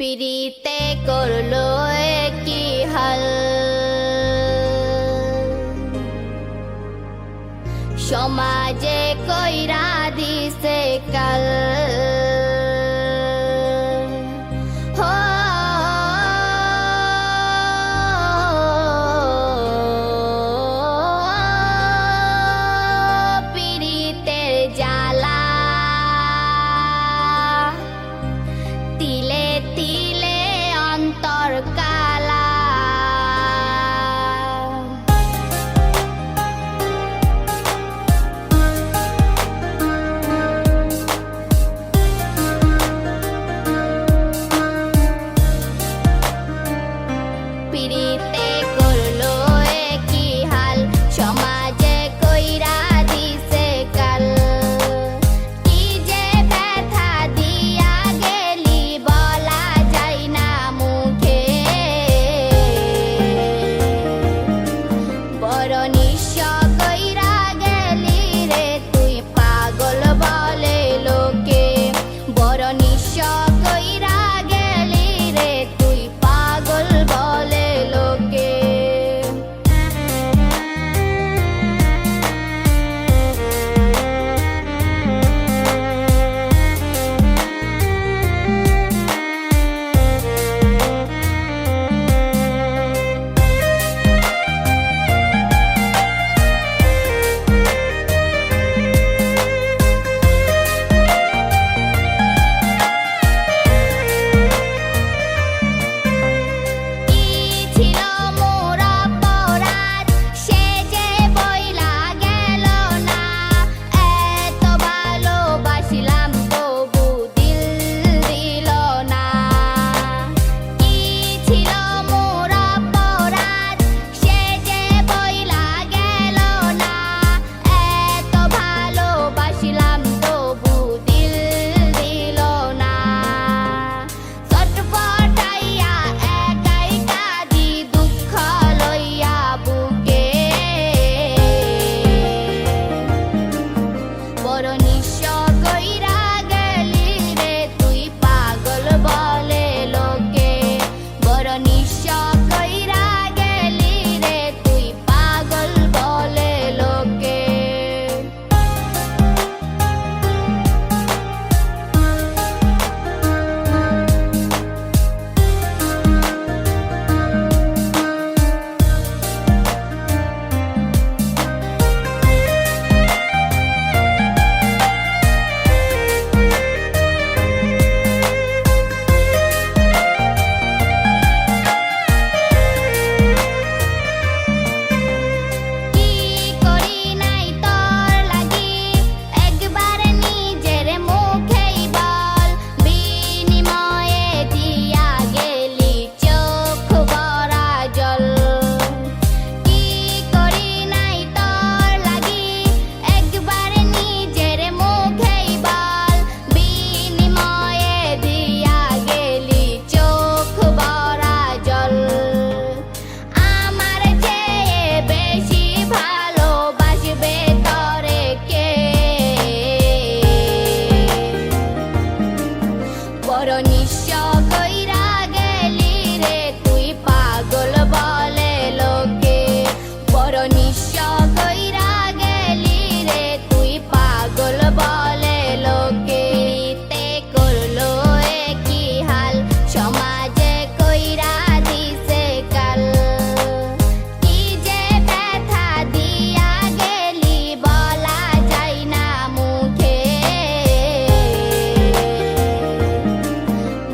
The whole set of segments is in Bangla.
পিরিতে করলো কি হাল, সমাজে কইরা দিছে কাল। পিরিতের জ্বালা তিলে তিলে অন্তর কালা। পিরিতে করলো কি হাল, সমাজে কইরা দিছে কাল। কি যে ব্যথা দিয়া গেলি বলা যায় না মুখে, বড় নিঃস্ব কইরা গেলি রে তুই পাগল বলে লোকে। বড় নিঃস্ব কইরা গেলি রে তুই পাগল বলে লোকে। কি ছিল মোর অপরাধ, সে যে বইলা গেল না। এত ভালোবাসিলাম তবু দিল দিল না। কি ছিল মোর অপরাধ, সে যে বইলা গেল না। এত ভালোবাসিলাম তবু দিল দিল না। ছটফটাইয়া একাই কাঁদি দুঃখ লইয়া বুকে, বড় নিঃস্ব কইরা গেলি রে তুই পাগল বলে লোকে। বড় নিঃস্ব কইরা গেলি রে তুই পাগল বলে লোকে। কি করি নাই তোর লাগি, একবার নিজের মুখেই বল। বিনিময়ে দিয়া গেলি চোখ ভরা জল। কি করি নাই তোর লাগি, একবার নিজের মুখেই বল। বিনিময়ে দিয়া গেলি চোখ ভরা জল। আমার চেয়ে বেশি ভালোবাসবে তরে কে, বড় নিঃস্ব কইরা গেলি রে তুই পাগল বলে লোকে। বড় নিঃস্ব কইরা গেলি রে তুই পাগল বলে লোকে। পিরিতে করলো কি হাল, সমাজে কইরা দিছে কাল। কি যে ব্যথা দিয়া গেলি বলা যায় না মুখে,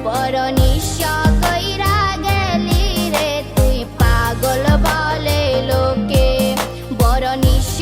বড় নিঃস্ব কইরা গেলি রে তুই পাগল বলে লোকে। বড় নিঃস্ব